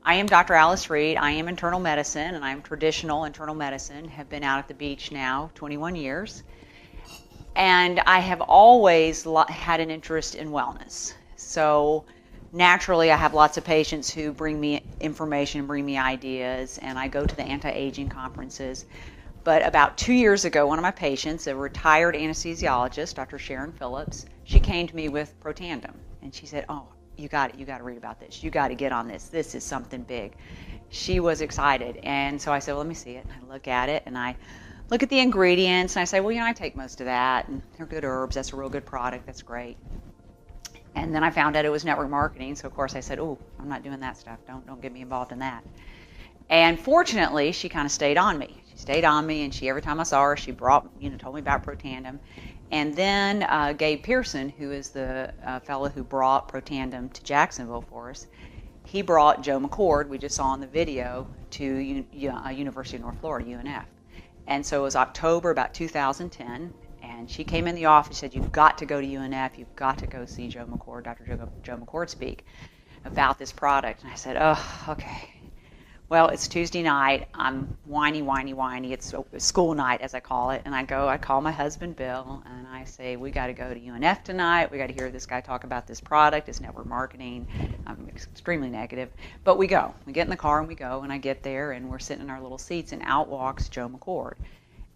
I am Dr. Alice Reed. I am internal medicine, and I'm traditional internal medicine. Have been out at the beach now 21 years. And I have always had an interest in wellness. So naturally, I have lots of patients who bring me information, bring me ideas, and I go to the anti-aging conferences. But about 2 years ago, one of my patients, a retired anesthesiologist, Dr. Sharon Phillips, she came to me with Protandim. And she said, oh, you got to read about this. You got to get on this. This is something big. She was excited. And so I said, well, let me see it. And I look at it, and I look at the ingredients, and I say, well, I take most of that, and they're good herbs. That's a real good product. That's great. And then I found out it was network marketing. So, of course, I said, oh, I'm not doing that stuff. Don't get me involved in that. And fortunately, she kind of stayed on me. She stayed on me, and every time I saw her, she told me about Protandim. And then Gabe Pearson, who is the fellow who brought Protandim to Jacksonville for us, he brought Joe McCord, we just saw in the video, to University of North Florida, UNF. And so it was October about 2010, and she came in the office and said, you've got to go to UNF, you've got to go see Joe McCord, Dr. Joe McCord speak about this product. And I said, oh, okay. Well, it's Tuesday night. I'm whiny. It's school night, as I call it. And I call my husband, Bill, and I say, we got to go to UNF tonight. We got to hear this guy talk about this product, his network marketing. I'm extremely negative. But we go. We get in the car and we go. And I get there, and we're sitting in our little seats, and out walks Joe McCord.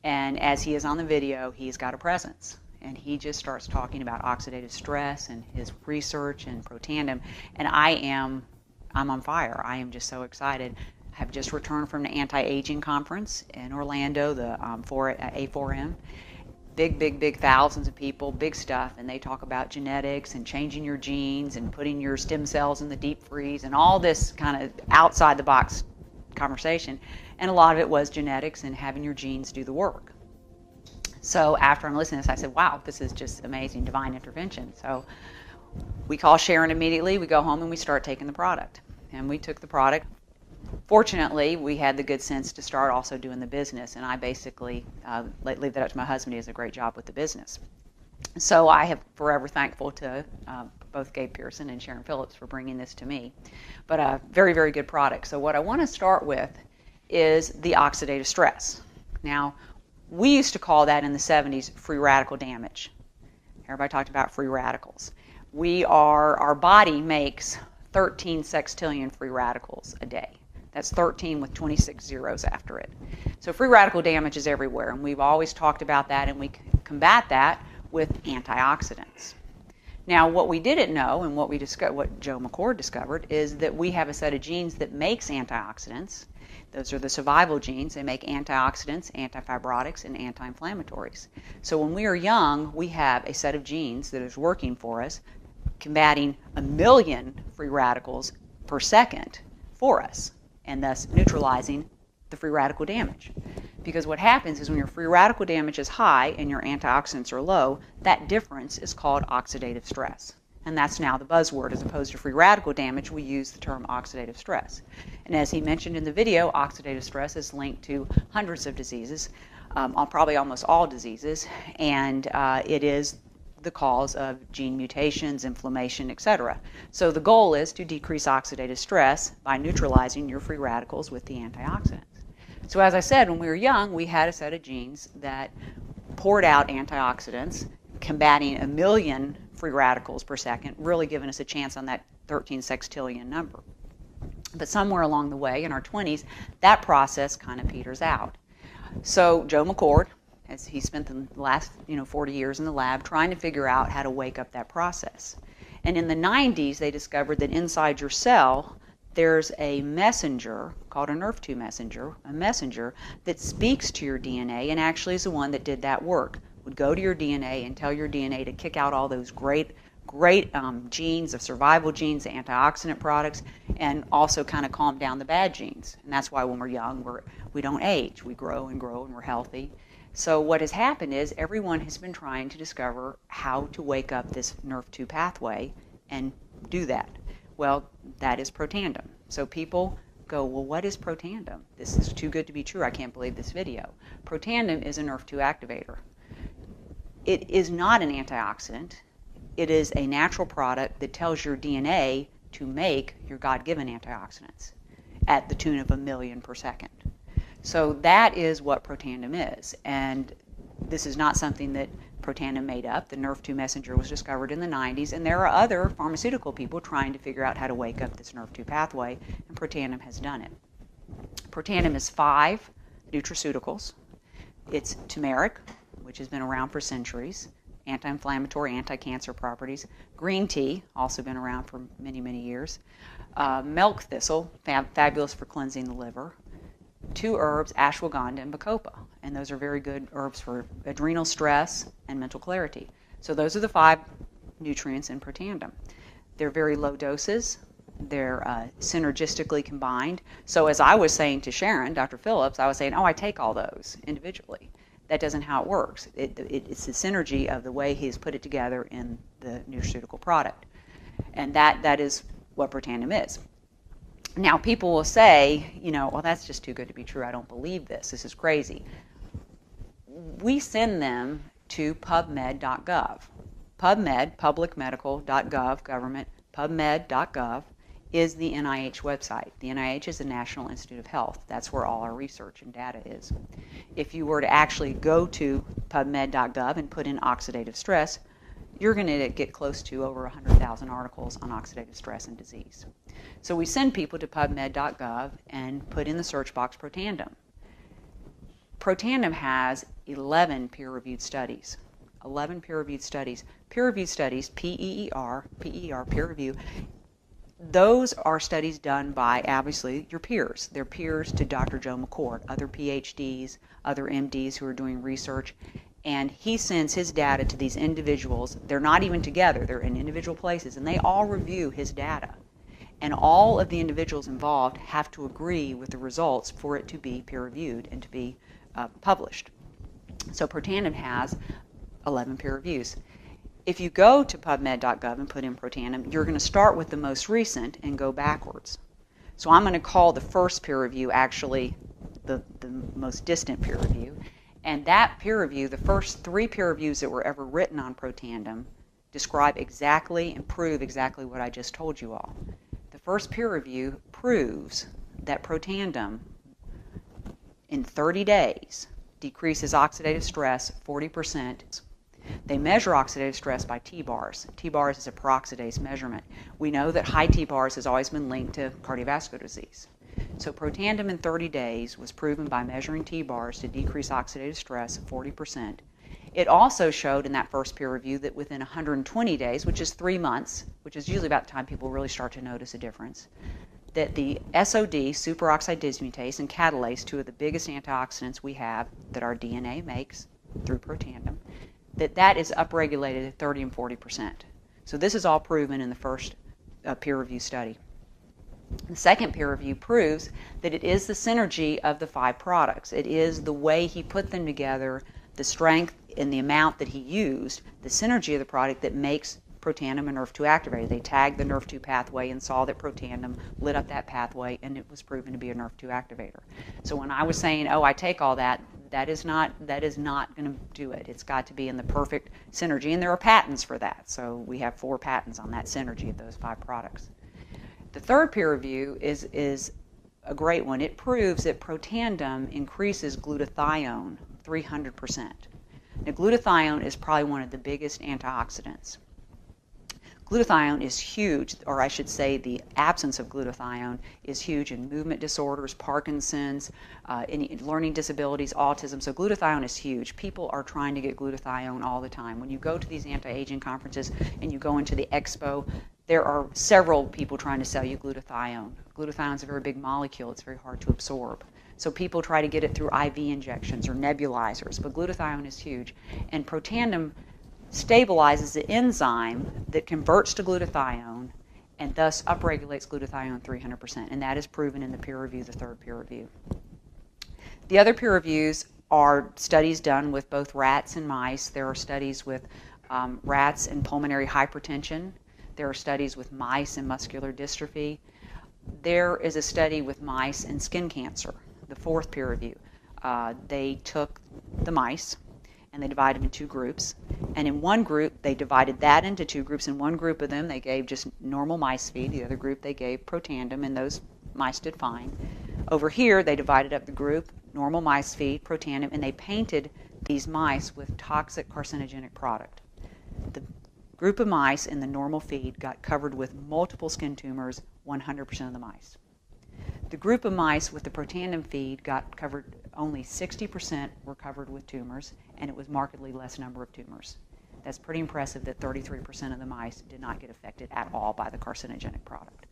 And as he is on the video, he's got a presence. And he just starts talking about oxidative stress and his research and Protandim. And I'm on fire. I am just so excited. Have just returned from the anti-aging conference in Orlando, the A4M. Big thousands of people, big stuff, and they talk about genetics and changing your genes and putting your stem cells in the deep freeze and all this kind of outside the box conversation. And a lot of it was genetics and having your genes do the work. So after I'm listening to this, I said, wow, this is just amazing, divine intervention. So we call Sharon immediately, we go home and we start taking the product. And we took the product. Fortunately, we had the good sense to start also doing the business, and I basically leave that up to my husband. He does a great job with the business. So I have forever thankful to both Gabe Pearson and Sharon Phillips for bringing this to me. But a very, very good product. So what I want to start with is the oxidative stress. Now, we used to call that in the 70s free radical damage. Everybody talked about free radicals. Our body makes 13 sextillion free radicals a day. That's 13 with 26 zeros after it. So free radical damage is everywhere, and we've always talked about that, and we combat that with antioxidants. Now, what we didn't know, and what Joe McCord discovered, is that we have a set of genes that makes antioxidants. Those are the survival genes. They make antioxidants, antifibrotics, and anti-inflammatories. So when we are young, we have a set of genes that is working for us, combating 1 million free radicals per second for us, and thus neutralizing the free radical damage. Because what happens is when your free radical damage is high and your antioxidants are low, that difference is called oxidative stress. And that's now the buzzword. As opposed to free radical damage, we use the term oxidative stress. And as he mentioned in the video, oxidative stress is linked to hundreds of diseases, probably almost all diseases, and it is the cause of gene mutations, inflammation, etc. So the goal is to decrease oxidative stress by neutralizing your free radicals with the antioxidants. So as I said, when we were young, we had a set of genes that poured out antioxidants, combating 1 million free radicals per second, really giving us a chance on that 13 sextillion number. But somewhere along the way, in our 20s, that process kind of peters out. So Joe McCord, as he spent the last 40 years in the lab trying to figure out how to wake up that process. And in the 90s, they discovered that inside your cell, there's a messenger called a NRF2 messenger, a messenger that speaks to your DNA and actually is the one that did that work. Would go to your DNA and tell your DNA to kick out all those great genes, of survival genes, the antioxidant products, and also kind of calm down the bad genes. And that's why when we're young, we don't age. We grow and we're healthy. So what has happened is everyone has been trying to discover how to wake up this NRF2 pathway and do that. Well, that is Protandim. So people go, well, what is Protandim? This is too good to be true. I can't believe this video. Protandim is a NRF2 activator. It is not an antioxidant. It is a natural product that tells your DNA to make your God-given antioxidants. at the tune of 1 million per second. So that is what Protandim is. And this is not something that Protandim made up. The Nrf2 messenger was discovered in the 90s, and there are other pharmaceutical people trying to figure out how to wake up this Nrf2 pathway, and Protandim has done it. Protandim is 5 nutraceuticals. It's turmeric, which has been around for centuries, anti-inflammatory, anti-cancer properties. Green tea, also been around for many, many years. Milk thistle, fabulous for cleansing the liver. 2 herbs, ashwagandha and bacopa, and those are very good herbs for adrenal stress and mental clarity. So those are the 5 nutrients in Protandim. They're very low doses. They're synergistically combined. So as I was saying to Sharon, Dr. Phillips, I was saying, I take all those individually. That doesn't how it works. It's the synergy of the way he's put it together in the nutraceutical product. And that is what Protandim is. Now, people will say, well, that's just too good to be true. I don't believe this. This is crazy. We send them to pubmed.gov. PubMed, publicmedical.gov, government, pubmed.gov is the NIH website. The NIH is the National Institute of Health. That's where all our research and data is. If you were to actually go to pubmed.gov and put in oxidative stress, you're going to get close to over 100,000 articles on oxidative stress and disease. So we send people to pubmed.gov and put in the search box Protandim. Protandim has 11 peer-reviewed studies. 11 peer-reviewed studies. Peer-reviewed studies, P-E-E-R, peer review, those are studies done by, obviously, your peers. They're peers to Dr. Joe McCord, other PhDs, other MDs who are doing research, and he sends his data to these individuals. They're not even together. They're in individual places, and they all review his data. And all of the individuals involved have to agree with the results for it to be peer-reviewed and to be published. So Protandim has 11 peer reviews. If you go to pubmed.gov and put in Protandim, you're going to start with the most recent and go backwards. So I'm going to call the first peer review actually the most distant peer review. And that peer review, the first 3 peer reviews that were ever written on Protandim, describe exactly and prove exactly what I just told you all. The first peer review proves that Protandim in 30 days decreases oxidative stress 40%. They measure oxidative stress by T-bars. T-bars is a peroxidase measurement. We know that high T-bars has always been linked to cardiovascular disease. So Protandim in 30 days was proven by measuring T-bars to decrease oxidative stress 40%. It also showed in that first peer review that within 120 days, which is 3 months, which is usually about the time people really start to notice a difference, that the SOD, superoxide dismutase, and catalase, 2 of the biggest antioxidants we have that our DNA makes through Protandim, that is upregulated at 30 and 40%. So this is all proven in the first peer review study. The second peer review proves that it is the synergy of the 5 products. It is the way he put them together, the strength and the amount that he used, the synergy of the product that makes Protandim a Nrf2 activator. They tagged the Nrf2 pathway and saw that Protandim lit up that pathway, and it was proven to be a Nrf2 activator. So when I was saying, I take all that, that is not going to do it. It's got to be in the perfect synergy, and there are patents for that. So we have 4 patents on that synergy of those 5 products. The third peer review is a great one. It proves that Protandim increases glutathione 300%. Now, glutathione is probably one of the biggest antioxidants. Glutathione is huge, or I should say the absence of glutathione is huge in movement disorders, Parkinson's, any learning disabilities, autism. So glutathione is huge. People are trying to get glutathione all the time. When you go to these anti-aging conferences and you go into the expo, there are several people trying to sell you glutathione. Glutathione is a very big molecule. It's very hard to absorb. So people try to get it through IV injections or nebulizers, but glutathione is huge. And Protandim stabilizes the enzyme that converts to glutathione and thus upregulates glutathione 300%. And that is proven in the peer review, the third peer review. The other peer reviews are studies done with both rats and mice. There are studies with rats and pulmonary hypertension. There are studies with mice and muscular dystrophy. There is a study with mice and skin cancer, the fourth peer review. They took the mice and they divided them in 2 groups. And in one group, they divided that into 2 groups. In one group of them, they gave just normal mice feed. The other group, they gave Protandim, and those mice did fine. Over here, they divided up the group, normal mice feed, Protandim, and they painted these mice with toxic carcinogenic product. The group of mice in the normal feed got covered with multiple skin tumors, 100% of the mice. The group of mice with the Protandim feed got covered, only 60% were covered with tumors, and it was markedly less number of tumors. That's pretty impressive that 33% of the mice did not get affected at all by the carcinogenic product.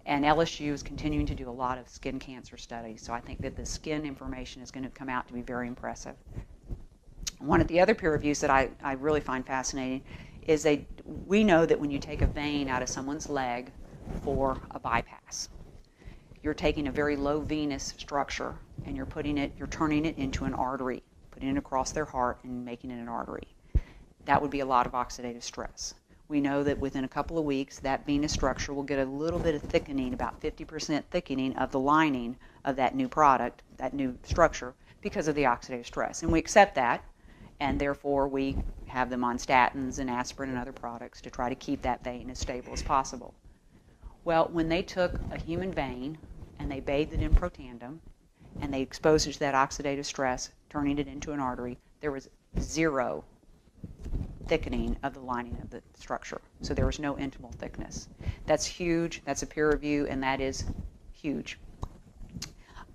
And LSU is continuing to do a lot of skin cancer studies, so I think that the skin information is going to come out to be very impressive. One of the other peer reviews that I really find fascinating is we know that when you take a vein out of someone's leg for a bypass, you're taking a very low venous structure and you're turning it into an artery, putting it across their heart and making it an artery. That would be a lot of oxidative stress. We know that within a couple of weeks, that venous structure will get a little bit of thickening, about 50% thickening of the lining of that new product, that new structure, because of the oxidative stress. And we accept that, and therefore we have them on statins and aspirin and other products to try to keep that vein as stable as possible. Well, when they took a human vein and they bathed it in Protandim and they exposed it to that oxidative stress, turning it into an artery, there was zero thickening of the lining of the structure. So there was no intimal thickness. That's huge. That's a peer review, and that is huge.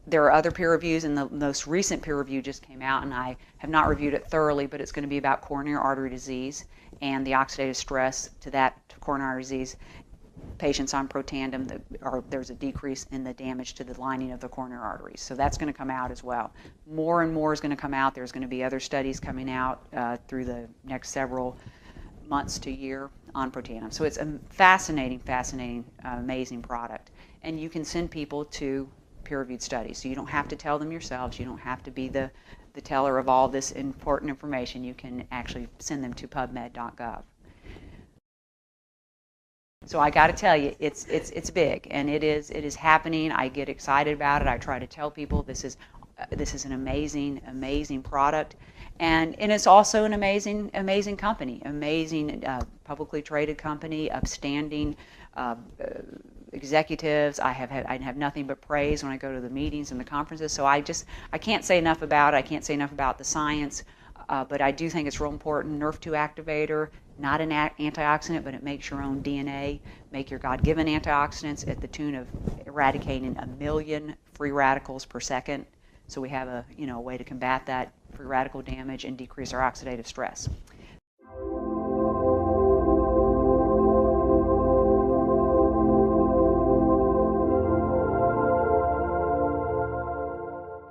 There are other peer reviews, and the most recent peer review just came out, and I have not reviewed it thoroughly, but it's going to be about coronary artery disease and the oxidative stress to coronary artery disease. Patients on Protandim, there's a decrease in the damage to the lining of the coronary arteries. So that's going to come out as well. More and more is going to come out. There's going to be other studies coming out through the next several months to year on Protandim. So it's a fascinating, amazing product. And you can send people to peer-reviewed studies. So you don't have to tell them yourselves. You don't have to be the teller of all this important information. You can actually send them to pubmed.gov. So I got to tell you, it's big, and it is happening. I get excited about it. I try to tell people this is an amazing product, and it's also an amazing company, amazing publicly traded company, upstanding executives. I have nothing but praise when I go to the meetings and the conferences. So I can't say enough about it. I can't say enough about the science, but I do think it's real important. NRF2 activator. Not an antioxidant, but it makes your own DNA, make your God-given antioxidants at the tune of eradicating 1 million free radicals per second. So we have a way to combat that free radical damage and decrease our oxidative stress.